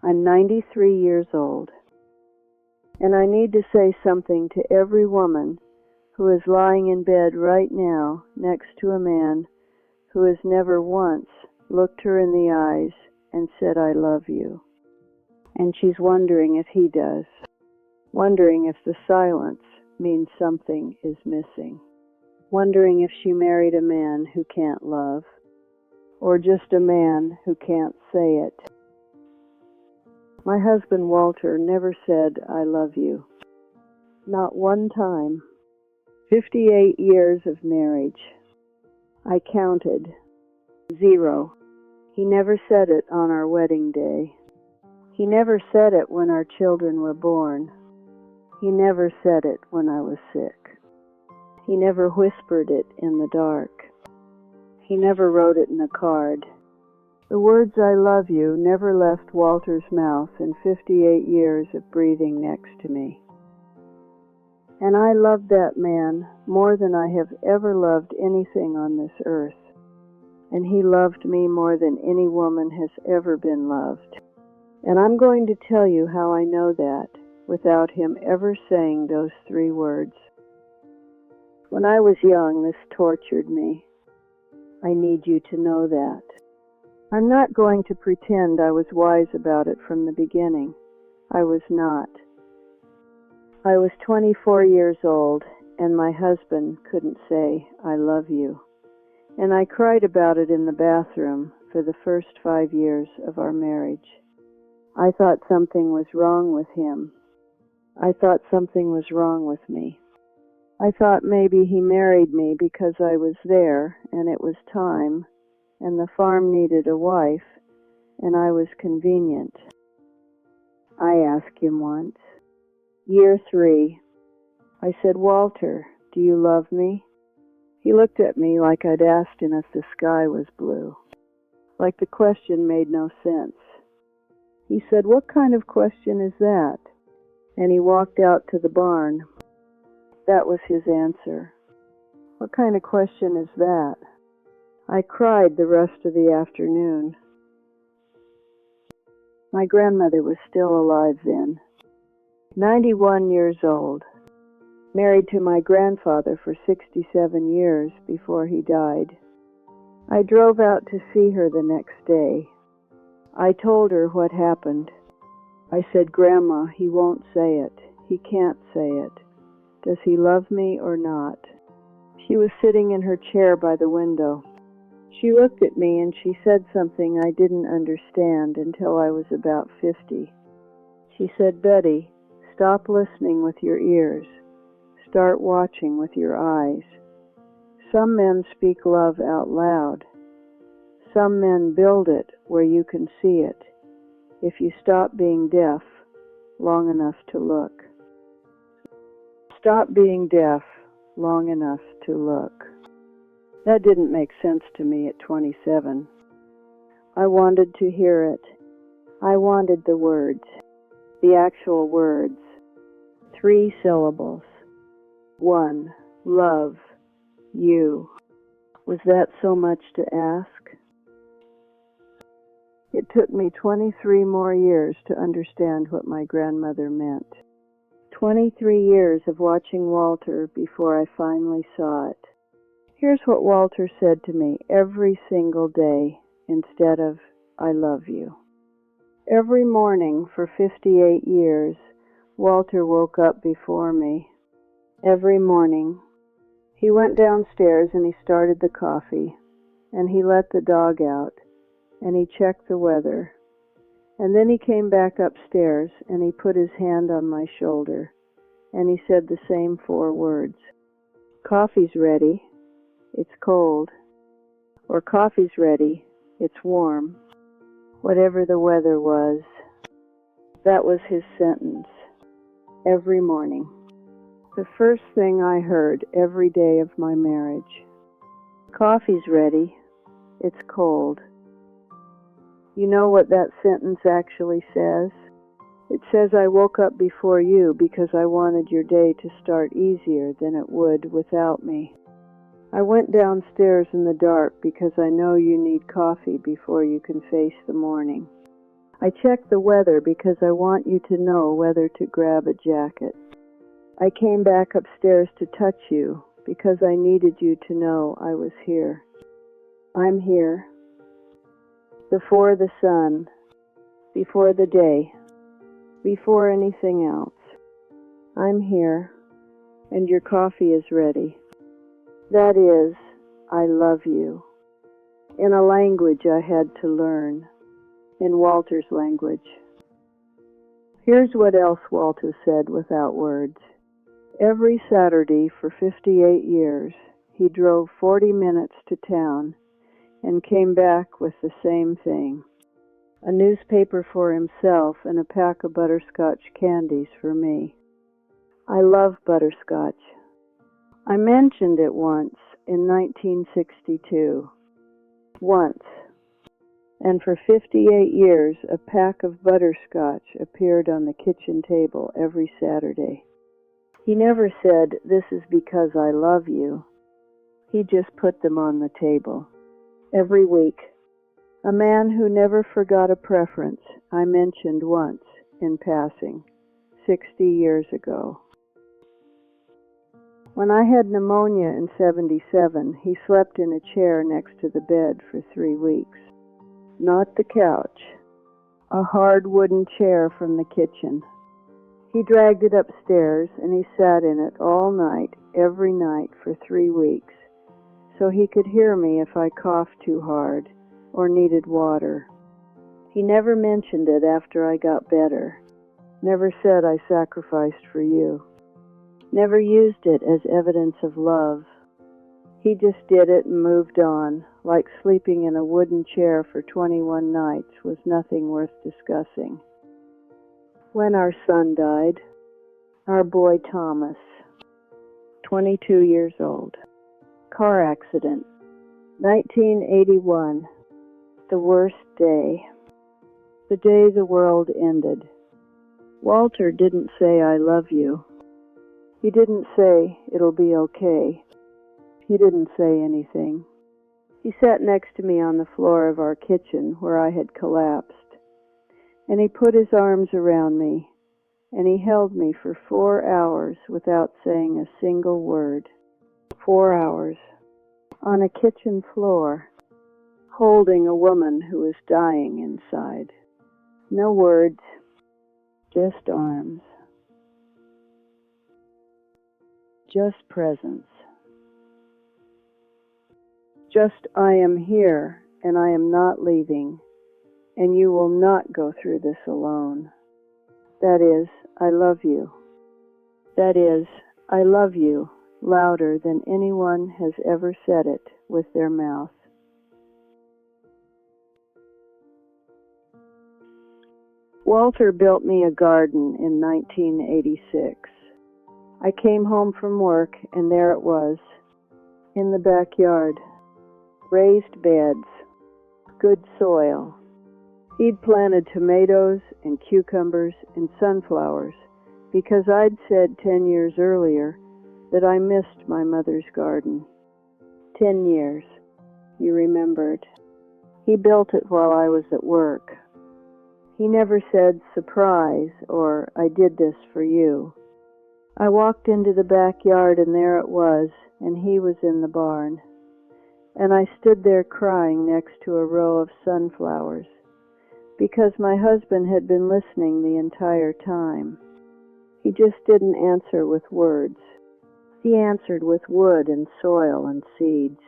I'm 93 years old, and I need to say something to every woman who is lying in bed right now next to a man who has never once looked her in the eyes and said, "I love you." And she's wondering if he does, wondering if the silence means something is missing, wondering if she married a man who can't love, or just a man who can't say it. My husband Walter never said, "I love you." Not one time. 58 years of marriage. I counted. 0. He never said it on our wedding day. He never said it when our children were born. He never said it when I was sick. He never whispered it in the dark. He never wrote it in a card. The words "I love you" never left Walter's mouth in 58 years of breathing next to me. And I loved that man more than I have ever loved anything on this earth. And he loved me more than any woman has ever been loved. And I'm going to tell you how I know that without him ever saying those 3 words. When I was young, this tortured me. I need you to know that. I'm not going to pretend I was wise about it from the beginning. I was not. I was 24 years old, and my husband couldn't say, "I love you." And I cried about it in the bathroom for the first 5 years of our marriage. I thought something was wrong with him. I thought something was wrong with me. I thought maybe he married me because I was there, and it was time, and the farm needed a wife, and I was convenient. I asked him once, year 3, I said, "Walter, do you love me?" He looked at me like I'd asked him if the sky was blue, like the question made no sense. He said, "What kind of question is that?" And he walked out to the barn. That was his answer. What kind of question is that? I cried the rest of the afternoon. My grandmother was still alive then, 91 years old, married to my grandfather for 67 years before he died. I drove out to see her the next day. I told her what happened. I said, "Grandma, he won't say it. He can't say it. Does he love me or not?" She was sitting in her chair by the window. She looked at me and she said something I didn't understand until I was about 50. She said, "Betty, stop listening with your ears. Start watching with your eyes. Some men speak love out loud. Some men build it where you can see it, if you stop being deaf long enough to look." Stop being deaf long enough to look. That didn't make sense to me at 27. I wanted to hear it. I wanted the words, the actual words. 3 syllables. 1, love, you. Was that so much to ask? It took me 23 more years to understand what my grandmother meant. 23 years of watching Walter before I finally saw it. Here's what Walter said to me every single day instead of, "I love you." Every morning for 58 years, Walter woke up before me. Every morning. He went downstairs and he started the coffee, and he let the dog out, and he checked the weather. And then he came back upstairs and he put his hand on my shoulder, and he said the same 4 words. "Coffee's ready. It's cold." Or "Coffee's ready. It's warm." Whatever the weather was, that was his sentence. Every morning. The first thing I heard every day of my marriage. "Coffee's ready. It's cold." You know what that sentence actually says? It says I woke up before you because I wanted your day to start easier than it would without me. I went downstairs in the dark because I know you need coffee before you can face the morning. I check the weather because I want you to know whether to grab a jacket. I came back upstairs to touch you because I needed you to know I was here. I'm here. Before the sun, before the day, before anything else. I'm here, and your coffee is ready. That is, I love you. In a language I had to learn, in Walter's language. Here's what else Walter said without words. Every Saturday for 58 years, he drove 40 minutes to town and came back with the same thing. A newspaper for himself and a pack of butterscotch candies for me. I love butterscotch. I mentioned it once in 1962. Once. And for 58 years, a pack of butterscotch appeared on the kitchen table every Saturday. He never said, "This is because I love you." He just put them on the table. Every week. A man who never forgot a preference I mentioned once in passing, 60 years ago. When I had pneumonia in 77, he slept in a chair next to the bed for 3 weeks. Not the couch, a hard wooden chair from the kitchen. He dragged it upstairs and he sat in it all night, every night for 3 weeks, so he could hear me if I coughed too hard or needed water. He never mentioned it after I got better, never said I sacrificed for you, never used it as evidence of love. He just did it and moved on, like sleeping in a wooden chair for 21 nights was nothing worth discussing. When our son died, our boy Thomas, 22 years old, car accident, 1981, the worst day, the day the world ended. Walter didn't say I love you. He didn't say it'll be okay. He didn't say anything. He sat next to me on the floor of our kitchen where I had collapsed, and he put his arms around me, and he held me for 4 hours without saying a single word. 4 hours, on a kitchen floor, holding a woman who was dying inside. No words, just arms. Just presence. Just I am here, and I am not leaving, and you will not go through this alone. That is, I love you. That is, I love you louder than anyone has ever said it with their mouth. Walter built me a garden in 1986. I came home from work, and there it was, in the backyard. Raised beds, good soil. He'd planted tomatoes and cucumbers and sunflowers because I'd said 10 years earlier that I missed my mother's garden. 10 years, he remembered. He built it while I was at work. He never said surprise or I did this for you. I walked into the backyard and there it was, and he was in the barn. And I stood there crying next to a row of sunflowers, because my husband had been listening the entire time. He just didn't answer with words. He answered with wood and soil and seeds.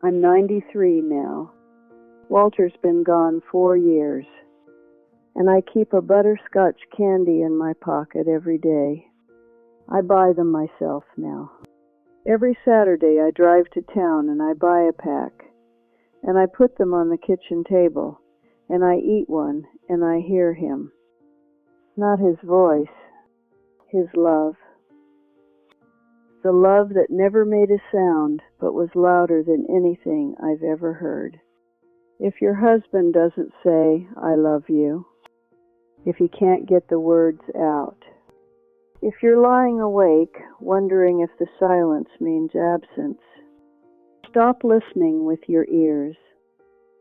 I'm 93 now. Walter's been gone 4 years, and I keep a butterscotch candy in my pocket every day. I buy them myself now. Every Saturday I drive to town and I buy a pack, and I put them on the kitchen table, and I eat one, and I hear him. Not his voice, his love. The love that never made a sound, but was louder than anything I've ever heard. If your husband doesn't say, I love you, if he can't get the words out, if you're lying awake, wondering if the silence means absence, stop listening with your ears.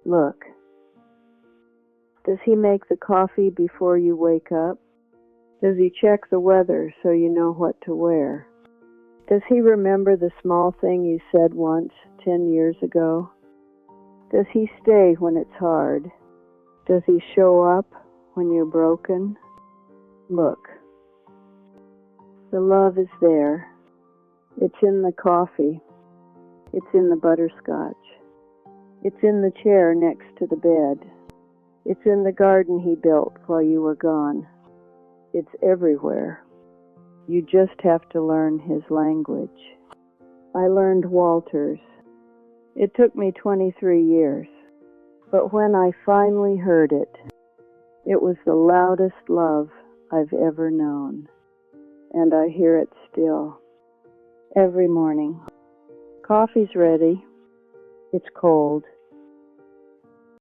Look. Does he make the coffee before you wake up? Does he check the weather so you know what to wear? Does he remember the small thing you said once, 10 years ago? Does he stay when it's hard? Does he show up when you're broken? Look, the love is there. It's in the coffee. It's in the butterscotch. It's in the chair next to the bed. It's in the garden he built while you were gone. It's everywhere. You just have to learn his language. I learned Walter's. It took me 23 years. But when I finally heard it, it was the loudest love I've ever known. And I hear it still. Every morning. Coffee's ready. It's cold.